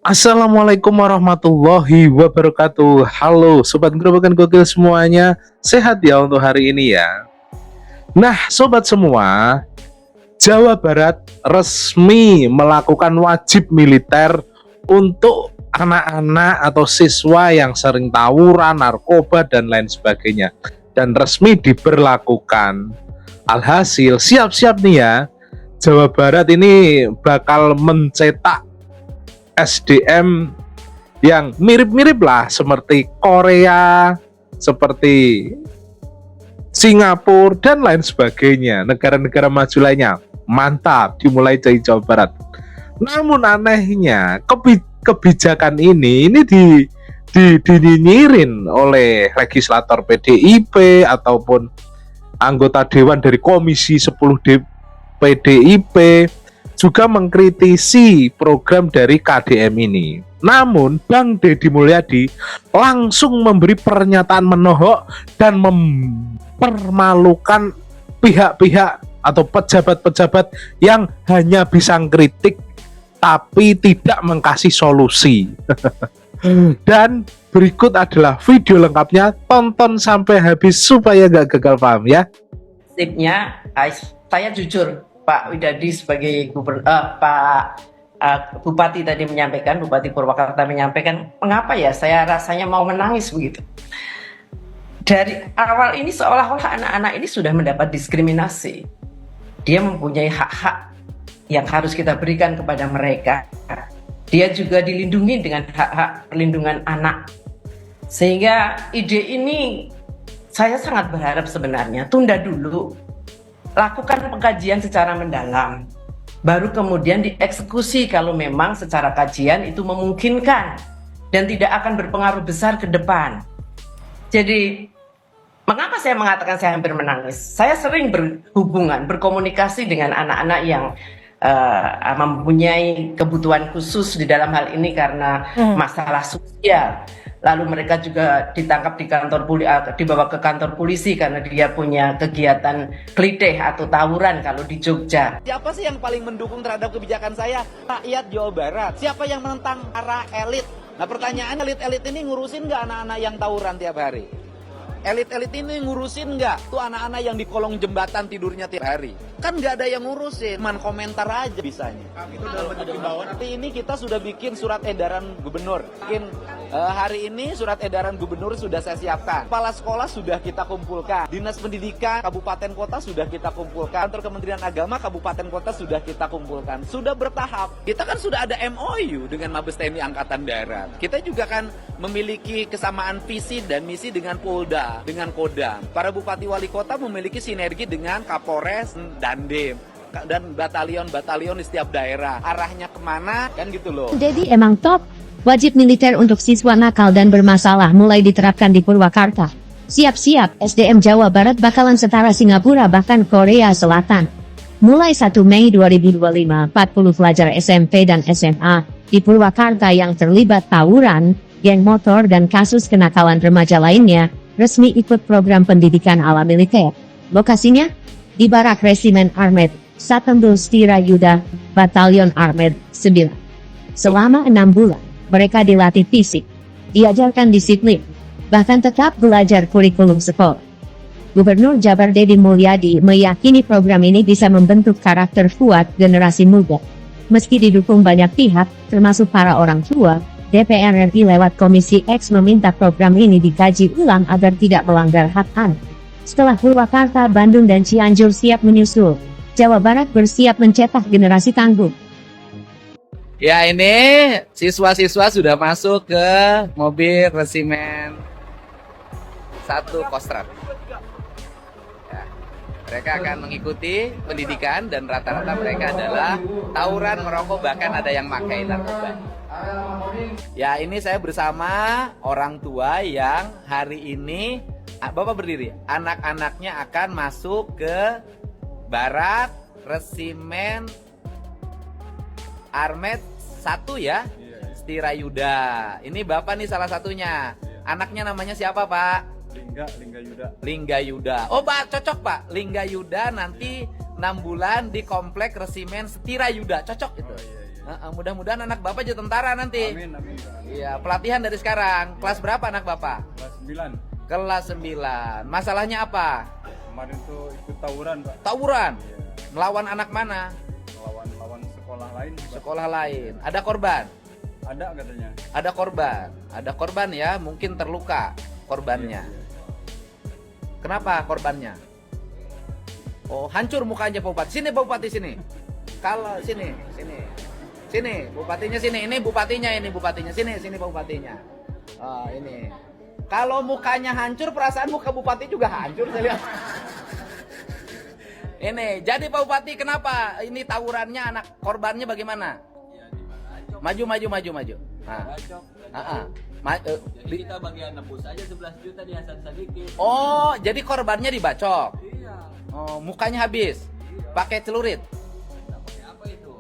Assalamualaikum warahmatullahi wabarakatuh. Halo Sobat Gerobakan Gokil semuanya. Sehat ya untuk hari ini ya. Nah Sobat semua, Jawa Barat resmi melakukan wajib militer untuk anak-anak atau siswa yang sering tawuran, narkoba dan lain sebagainya. Dan resmi diberlakukan. Alhasil siap-siap nih ya, Jawa Barat ini bakal mencetak SDM yang mirip-mirip lah seperti Korea, seperti Singapura dan lain sebagainya, negara-negara maju lainnya. Mantap, dimulai dari Jawa Barat. Namun anehnya kebijakan ini dinyinyirin oleh legislator PDIP ataupun anggota dewan dari Komisi 10 PDIP juga mengkritisi program dari KDM ini. Namun Bang Deddy Mulyadi langsung memberi pernyataan menohok dan mempermalukan pihak-pihak atau pejabat-pejabat yang hanya bisa kritik tapi tidak mengkasih solusi. Dan berikut adalah video lengkapnya, tonton sampai habis supaya gak gagal paham ya. Tipnya, saya jujur, Pak Widadi sebagai Bupati tadi menyampaikan, Bupati Purwakarta menyampaikan, mengapa ya saya rasanya mau menangis begitu. Dari awal ini seolah-olah anak-anak ini sudah mendapat diskriminasi. Dia mempunyai hak-hak yang harus kita berikan kepada mereka. Dia juga dilindungi dengan hak-hak perlindungan anak. Sehingga ide ini saya sangat berharap sebenarnya tunda dulu. Lakukan pengkajian secara mendalam, baru kemudian dieksekusi kalau memang secara kajian itu memungkinkan dan tidak akan berpengaruh besar ke depan. Jadi, mengapa saya mengatakan saya hampir menangis? Saya sering berkomunikasi dengan anak-anak yang mempunyai kebutuhan khusus di dalam hal ini karena masalah sosial. Lalu mereka juga ditangkap di dibawa ke kantor polisi karena dia punya kegiatan klitih atau tawuran kalau di Jogja. Siapa sih yang paling mendukung terhadap kebijakan saya? Rakyat Jawa Barat. Siapa yang menentang para elit? Nah pertanyaannya, elit-elit ini ngurusin nggak anak-anak yang tawuran tiap hari? Elit-elit ini ngurusin nggak tuh anak-anak yang di kolong jembatan tidurnya tiap hari? Kan nggak ada yang ngurusin, cuman komentar aja bisanya. Itu dalam bentuk himbauan. Nanti ini kita sudah bikin surat edaran gubernur. Hari ini surat edaran gubernur sudah saya siapkan. Kepala sekolah sudah kita kumpulkan. Dinas pendidikan kabupaten kota sudah kita kumpulkan. Kantor Kementerian Agama kabupaten kota sudah kita kumpulkan. Sudah bertahap. Kita kan sudah ada MOU dengan Mabes TNI Angkatan Darat. Kita juga kan memiliki kesamaan visi dan misi dengan Polda, dengan Kodam. Para bupati wali kota memiliki sinergi dengan Kapolres, Dandim, dan batalion-batalion di setiap daerah. Arahnya kemana, kan gitu loh. Jadi emang top. Wajib militer untuk siswa nakal dan bermasalah mulai diterapkan di Purwakarta. Siap-siap, SDM Jawa Barat bakalan setara Singapura bahkan Korea Selatan. Mulai 1 Mei 2025, 40 pelajar SMP dan SMA di Purwakarta yang terlibat tawuran, geng motor dan kasus kenakalan remaja lainnya, resmi ikut program pendidikan ala militer. Lokasinya? Di Barak Resimen Armed, Satembul Stirayuda, Batalion Armed 9. Selama 6 bulan, mereka dilatih fisik, diajarkan disiplin, bahkan tetap belajar kurikulum sekolah. Gubernur Jabar Deddy Mulyadi meyakini program ini bisa membentuk karakter kuat generasi muda. Meski didukung banyak pihak, termasuk para orang tua, DPR RI lewat Komisi X meminta program ini dikaji ulang agar tidak melanggar hak anak. Setelah Purwakarta, Bandung dan Cianjur siap menyusul, Jawa Barat bersiap mencetak generasi tangguh. Ya ini siswa-siswa sudah masuk ke mobil resimen 1 Kostrad. Ya, mereka akan mengikuti pendidikan dan rata-rata mereka adalah tawuran, merokok, bahkan ada yang pakai narkoba. Ya ini saya bersama orang tua yang hari ini, Bapak berdiri, anak-anaknya akan masuk ke Barat Resimen Armed 1 ya, Stirayuda. Ini Bapak nih salah satunya. Anaknya namanya siapa Pak? Lingga Yuda. Oh Pak, cocok Pak. Lingga Yuda nanti 6 bulan di komplek Resimen Stirayuda. Cocok gitu. Mudah-mudahan anak Bapak jadi tentara nanti. Amin, amin. Iya, pelatihan dari sekarang. Kelas berapa anak Bapak? Kelas 9. Kelas 9. Masalahnya apa? Kemarin tuh ikut tawuran, Pak. Tawuran. Iya. Melawan anak mana? Lawan sekolah lain. Pak. Sekolah lain. Ada korban? Ada katanya. Ada korban. Ada korban ya, mungkin terluka korbannya. Iya. Kenapa korbannya? Oh, hancur mukanya Pak Bupati. Sini Pak Bupati sini. Kalau sini. Sini, bupatinya sini. Ini bupatinya. Sini Pak Bupatinya. Oh, ini. Kalau mukanya hancur, perasaan muka bupati juga hancur saya lihat. Ini, jadi Pak Bupati kenapa ini tawurannya anak korbannya bagaimana? Maju. Nah. Jadi kita bagian nebus aja 11 juta di Hasan Sadikin. Oh, jadi korbannya dibacok. Iya. Oh, mukanya habis. Pakai celurit. Nggak pakai apa itu?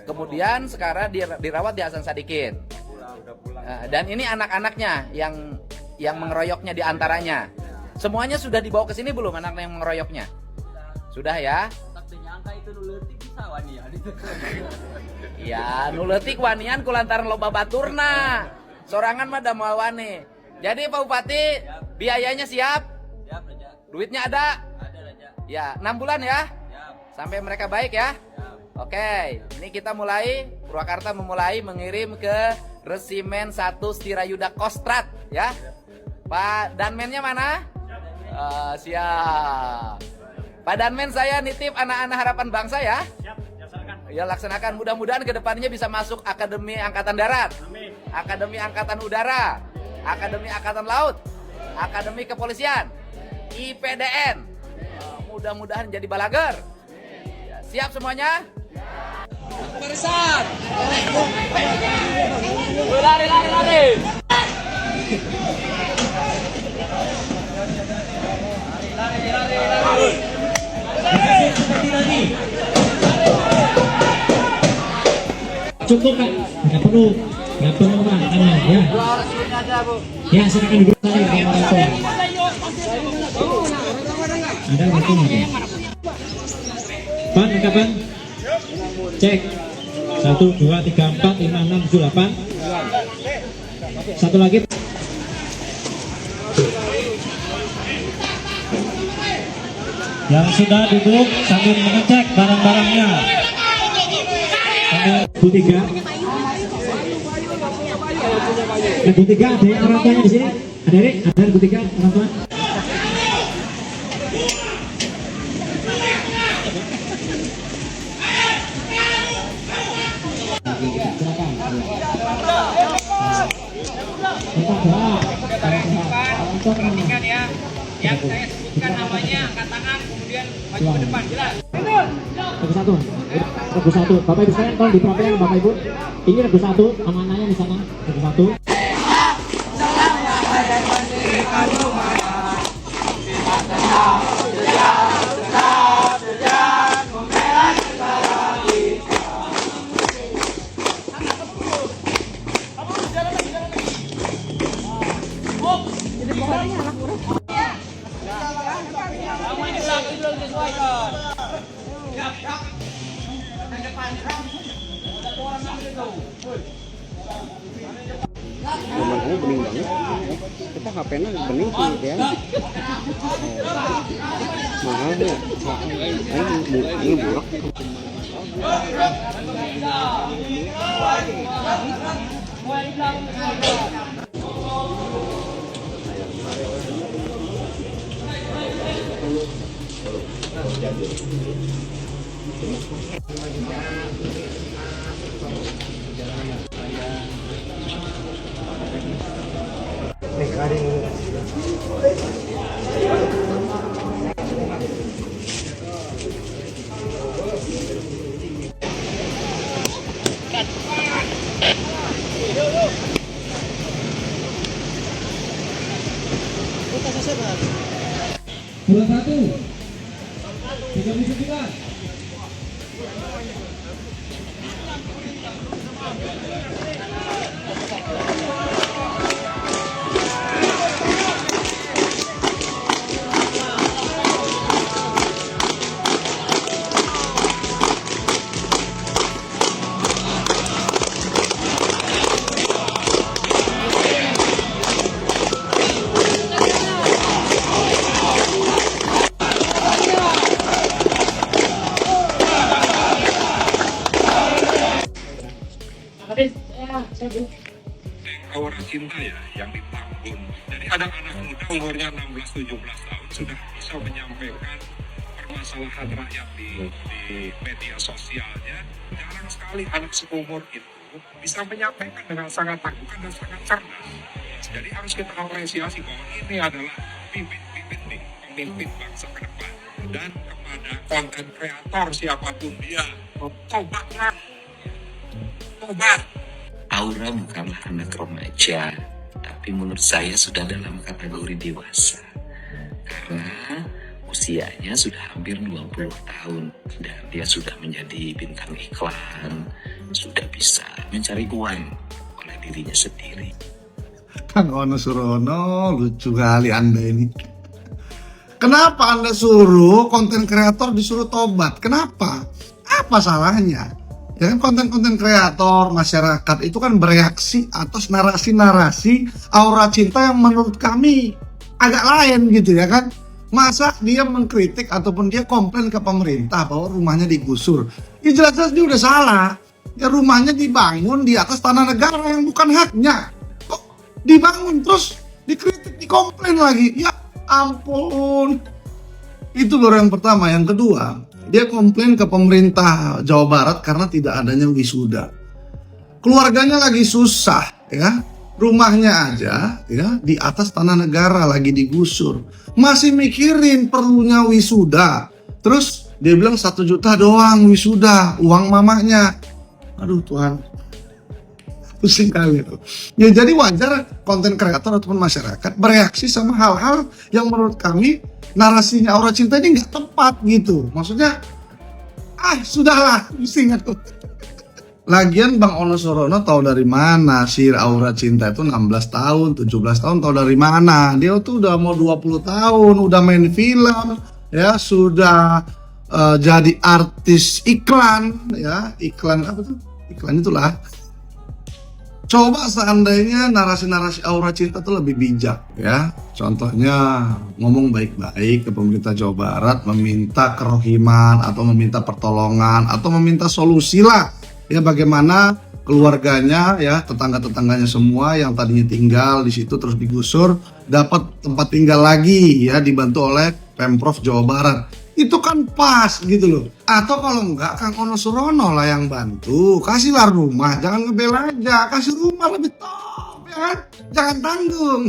Kemudian sekarang dirawat di Hasan Sadikin. Udah pulang. Dan ini anak-anaknya yang mengeroyoknya di antaranya. Semuanya sudah dibawa ke sini belum anak yang mengeroyoknya? Sudah ya? Tak nyangka itu nuletik bisa wanian itu. Ya, nuletik wanian kulantaran loba baturna. Sorangan mah da moal wani. Jadi Pak Bupati, biayanya siap? Siap, Raja. Duitnya ada? Ada, Raja. Ya, 6 bulan ya? Siap. Sampai mereka baik ya? Siap. Oke, ini kita mulai, Purwakarta memulai mengirim ke Resimen 1 Stirayuda Kostrat ya. Pak Danmennya mana? Siap. Pak Danmen, saya nitip anak-anak harapan bangsa ya. Ya, laksanakan. Mudah-mudahan kedepannya bisa masuk Akademi Angkatan Darat, Akademi Angkatan Udara, Akademi Angkatan Laut, Akademi Kepolisian, IPDN. Mudah-mudahan jadi balager. Ya, siap semuanya? Barisan. Lari. Cukup Kak, nggak perlu Pak, tangan ya. Ya, silakan duduk saja Pak Marato. Ada waktu nanti. Pan, kapan? Cek. 1, 2, 3, 4, 5, 6, 7, 8. Satu lagi. Yang sudah duduk sambil mengecek barang-barangnya. Bu Tiga. Bu Tiga, ada yang orang tuanya di sini? Ada Bu Tiga orang tua? Silakan. Perhatikan ya, yang saya sebutkan namanya angkat tangan kemudian maju ke depan, jelas. Regu satu, Bapak Ibu sekalian tolong diperhatikan Bapak Ibu. Ini regu satu, amanahnya di sana, regu satu. Nomor kamu bening banget. Kita HP-nya bening sih ya. Mahal ya. Ini murah. Dua satu. 39. Aura Cinta ya yang di Tambun. Jadi ada anak muda umurnya 16-17 tahun sudah bisa menyampaikan permasalahan rakyat di media sosialnya. Jarang sekali anak seumur itu bisa menyampaikan dengan sangat terbuka dan sangat cerdas. Jadi harus kita apresiasi bahwa ini adalah pemimpin bangsa ke depan. Dan kepada konten kreator siapapun dia, tobatlah. Tobat. Aura bukanlah anak remaja, tapi menurut saya sudah dalam kategori dewasa. Karena usianya sudah hampir 20 tahun dan dia sudah menjadi bintang iklan, sudah bisa mencari uang oleh dirinya sendiri. Kang Ono Surono, lucu kali Anda ini. Kenapa Anda suruh konten kreator disuruh tobat? Kenapa? Apa salahnya? Ya kan konten-konten kreator masyarakat itu kan bereaksi atas narasi-narasi aura cinta yang menurut kami agak lain gitu ya kan. Masa dia mengkritik ataupun dia komplain ke pemerintah bahwa rumahnya digusur. Ya jelas-jelas dia udah salah. Ya rumahnya dibangun di atas tanah negara yang bukan haknya. Kok dibangun terus dikritik, dikomplain lagi. Ya ampun. Itu baru yang pertama. Yang kedua, dia komplain ke pemerintah Jawa Barat karena tidak adanya wisuda. Keluarganya lagi susah ya. Rumahnya aja ya di atas tanah negara lagi digusur. Masih mikirin perlunya wisuda. Terus dia bilang 1 juta doang wisuda, uang mamanya. Aduh Tuhan. Pusing kali itu. Ya jadi wajar konten kreator ataupun masyarakat bereaksi sama hal-hal yang menurut kami narasinya aura cinta ini nggak tepat gitu. Maksudnya, sudahlah, pusing aku. Lagian Bang Ono Surono tahu dari mana sih aura cinta itu 16 tahun, 17 tahun tahu dari mana? Dia tuh udah mau 20 tahun, udah main film, ya sudah jadi artis iklan, ya iklan apa tuh? Iklan itulah. Coba seandainya narasi-narasi aura cinta itu lebih bijak ya. Contohnya ngomong baik-baik ke pemerintah Jawa Barat, meminta kerohiman atau meminta pertolongan atau meminta solusi lah. Ya bagaimana keluarganya ya, tetangga-tetangganya semua yang tadinya tinggal di situ terus digusur dapat tempat tinggal lagi ya, dibantu oleh Pemprov Jawa Barat. Itu kan pas gitu loh. Atau kalau enggak Kang Ono Surono lah yang bantu, kasihlah rumah, jangan ngebel aja, kasih rumah lebih top ya kan, jangan tanggung.